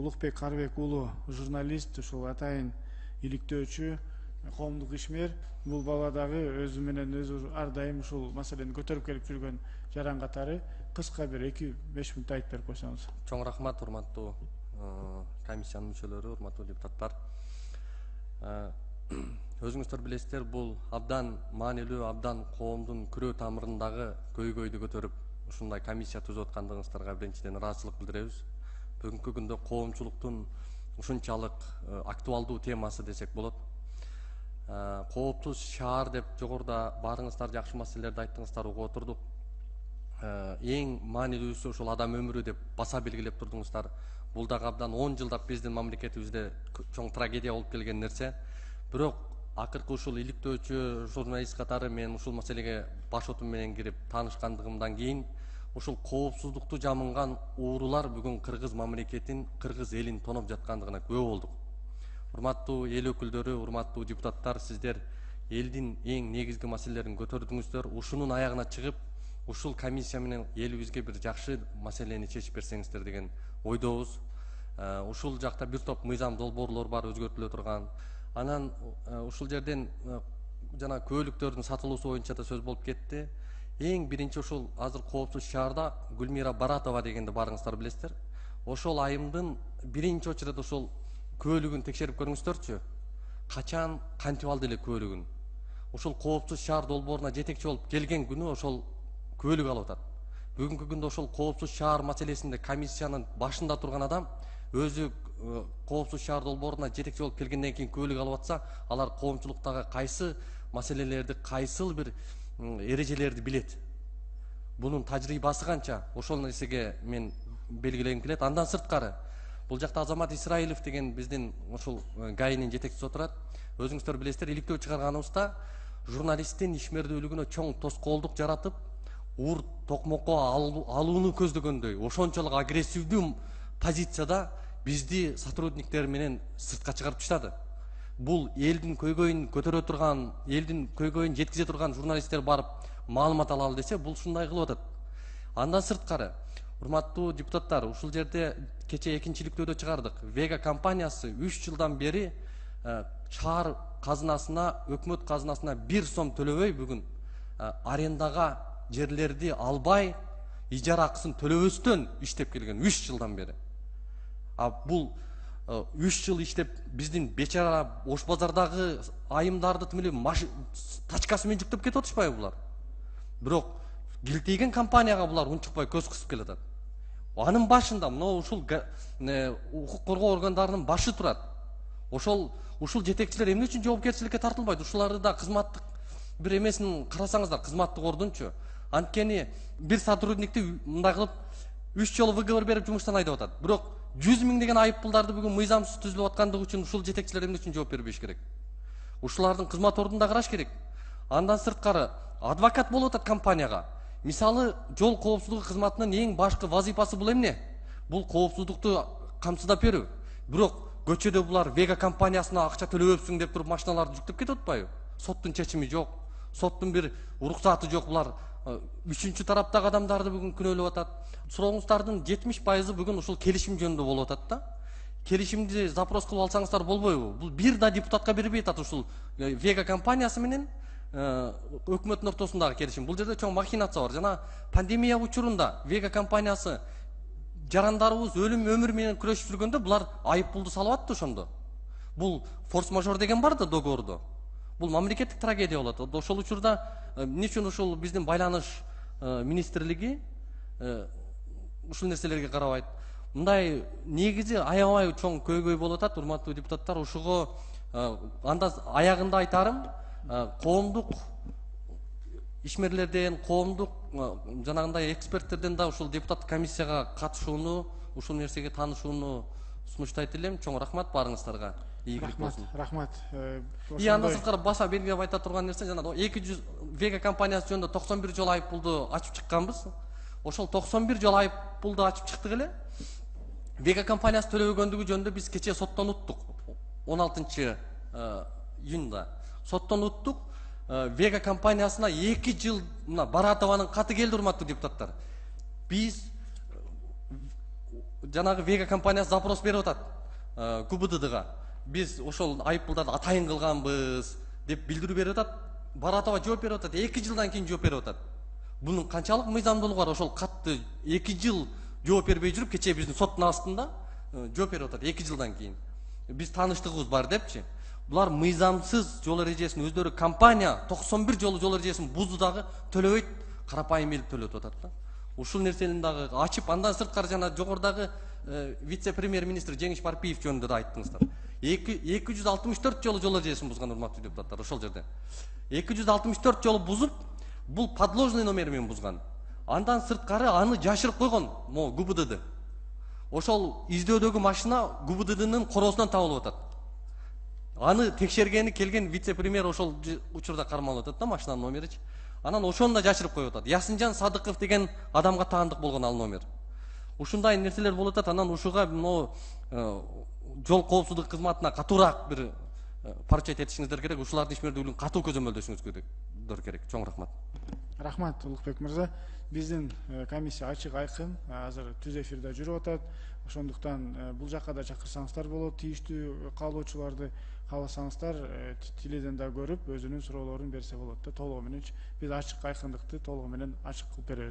Улукбек Карбек уулу журналист, ушул атайын иликтөөчү, коомдук ишмер. Бул баладагы өзү менен өзү ар дайым ушул маселени көтөрүп келип жүргөн жаран катары кыска бир 2-5 мүнөт айтып берип койсоңуз. Чоң рахмат, урматтуу комиссиянын мүчөлөрү, урматтуу депутаттар. Өзүңүздөр билесиздер, бул абдан маанилүү, абдан коомдун күрөө тамырындагы көйгөйдү көтөрүп ушундай комиссия түзүп аткандыгыңыздарга биринчиден ыраазычылык билдиребиз. Бүгүнкү күндө коомчулуктун ушунчалык актуалдуу темасы десек болот. Кооптуз шаар деп жогоруда баарыңыздар жакшы маселелерди айттыңыздар, угуп отурдук. Эң маанилүүсү ушул адам өмүрү деп баса белгилеп турдуңуздар. Бул дагы абдан 10 жылдап биздин мамлекетибизде чоң трагедия болуп келген нерсе. Бирок акыркы ушул иликтөөчү журналист катары мен ушул маселеге баш отум менен кирип таанышкандыгымдан кийин ушул коопсуздукту жамынган уурулар бүгүн кыргыз мамлекетин, кыргыз элин тоноп жаткандыгына күбө болдук. Урматтуу эл өкүлдөрү, урматтуу депутаттар, сиздер элдин эң негизги маселелерин көтөрдүңүздөр. Ушунун аягына чыгып, ушул комиссия менен элибизге бир жакшы маселени чечип берсеңиздер деген ойдобуз. Ушул жакта бир топ мыйзам долбоорлор бар, өзгөртүлө турган. Анан ушул жерден жана көөлүктөрдүн сатылуусу боюнча да сөз болуп кетти. Эң биринчи ушул азыр коопсуз шаарда Гүлмира Баратова дегенди баарыңыздар билесиздер. Ошол айымдын биринчи очередde ушул көөлүгүн текшерип көрүңүздөрчү. Качан кантип алды эле көөлүгүн? Ушул коопсуз шаар долбооруна жетекчи болуп келген күнү ошол көөлүк алып атат. Бүгүнкү күндө ошол коопсуз шаар маселесинде комиссиянын башында турган адам өзү коопсуз шаар долбооруна жетекчи болуп келгенден кийин көөлүк алып атса, алар коомчулуктагы кайсы маселелерди, кайсыл бир эрежелерди билет. Бунун тажрыйбасы канча? Ошол нерсеге мен белгилегим келет. Андан сырткары, бул жакта Азамат Исраилов деген биздин ушул ГАИнин жетекчиси отурат. Өзүңүздөр билесиздер, иликтөө чыгарганыбызда журналисттин ишмердүүлүгүнө чоң тоскоолдук жаратып, ур токмокко алууну көздөгөндөй, ошончолук агрессивдүү позицияда бизди сотрудниктер менен сыртка чыгарып таштады. Бул элдин көйгөйүн көтөрө турган, элдин көйгөйүн жеткизе турган журналисттер барып маалымат алалы десе, бул ушундай кылып атат. Андан сырткары, урматтуу депутаттар, ушул жерде кече экинчи иликтөөдө чыгардык. Вега компаниясы 3 жылдан бери шаар казынасына, өкмөт казынасына 1 сом төлөбөй бүгүн арендага жерлерди албай, ижара акысын төлөбөстөн иштеп келген 3 жылдан бери. Бул 3 жыл иштеп биздин бечара Ош базардагы айымдарды тимелеп тачкасы менен жүктөп кетип отурушпайбы булар? Бирок килтейген компанияга булар унчукпай көз кысып келатат. Анын башында мына ушул укук коргоо органдарынын башы турат. Ушул жетекчилер эмне үчүн жоопкерчиликке тартылбайт? Ушуларды да кызматтык бир эмесин карасаңыздар, кызматтык ордунчу. Анткени бир сотрудникти мындай кылып 3 жолу выговор берип жумуштан айдап атат. Бирок 100 миң деген айып пулдарды бүгүн мыйзамсыз түзүлүп аткандыгы үчүн ушул жетекчилер эмне үчүн жооп бербеш керек? Ушулардын кызмат ордунда караш керек. Андан сырткары адвокат болуп атат компанияга. Мисалы, жол коопсуздугу кызматынын эң башкы вазифасы бул эмне? Бул коопсуздукту камсыздап берүү. Бирок көчөдө булар Вега компаниясына акча төлөбөпсүң деп туруп машиналарды жүктөп кетип атпайбы? Соттун чечими жок, соттун бир уруксаты жок. Булар үчүнчү тараптагы адамдарды бүгүн күнөөлөп атат. Сурооңуздардын 70% бүгүн ушул келишим жөнүндө болуп атат да. Келишимди запрос кылып алсаңыздар болбойбу? Бул бир да депутатка бербей атат ушул Вега компаниясы менен өкмөттүн ортосундагы келишим. Бул жерде чоң махинация бар. Жана пандемия учурунда Вега компаниясы жарандарыбыз өлүм өмүр менен күрөшүп жүргөндө булар айып пулду салып атты ошондо. Бул форс-мажор деген бар да договордо. Бул мамлекеттик трагедия болот. Ошол учурда эмне үчүн ушул биздин байланыш министрлиги ушул нерселерге карабайт? Мындай негизи аябай чоң көйгөй болуп атат, урматтуу депутаттар. Ушуга анда аягында айтарым, коомдук ишмерлерден, коомдук жанагындай эксперттерден да ушул депутаттык комиссияга катышууну, ушул нерсеге таанышууну сунуштайт элем. Чоң рахмат баарыңыздарга. Ийгилик болсун. Рахмат. Андан сырткары баса белгилеп айта турган нерсе, жана 200 Вега компаниясы жөнүндө 91 жолу айып пулду ачып чыкканбыз. Ошол 91 жолу айып пулду ачып чыктык эле. Вега компаниясы төлөбөгөндүгү жөнүндө биз кече соттон уттук. 16 июнда соттон уттук. Вега компаниясына 2 жыл мына Баратованын каты келди, урматтуу депутаттар. Биз жанагы Вега компаниясы запрос берип атат ГУБДДга. Биз ошол айыппулдарды атайын кылганбыз деп билдирүү берип атат. Баратова жооп берип атат. 2 жылдан кийин жооп берип атат. Бунун канчалык мыйзамдуулугу бар? Ошол катты 2 жыл жооп бербей жүрүп, кечээ биздин соттун астында жооп берип атат 2 жылдан кийин. Биз тааныштыгыбыз бар депчи. Булар мыйзамсыз жол эрежесин өздөрү компания 91 жолу жол эрежесин бузду дагы төлөбөйт, карапайым билип төлөтүп атат да. Ушул нерсени дагы ачып, андан сырткары жана жогорудагы вице-премьер-министр Жеңиш Парпиев жөнүндө да айттыңыздар. 264 жолу жол эрежесин бузган, урматтуу депутаттар, ошол жерде. 264 жолу бузуп, бул подложный номер менен бузган. Андан сырткары аны жашырып койгон, мо ГУБДД. Ошол издөөдөгү машина ГУБДДнын короосунан табылып атат. Аны текшергени келген вице-премьер ошол учурда кармалып атат да, машинанын номеричи. Анан ошону да жашырып коюп атат. Ясынжан Садыков деген адамга таандык болгон ал номер. Ушундай нерселер болуп атат. Анан ушуга жол коопсуздук кызматына катуураак бир поручать этишиңиздер керек. Ушулардын ишмердүүлүгүн катуу көзөмөлдөшүңүз керек. Чоң рахмат. Рахмат, Улукбек мырза. Биздин комиссия ачык айкын, азыр түз эфирде жүрүп атат. Ошондуктан бул жакка да чакырсаңыздар болот, тийиштүү каалоочуларды кааласаңыздар теледен да көрүп өзүнүн суроолорун берсе болот да, толугу менен. Биз ачык айкындыкты толугу менен ачык кылып беребиз.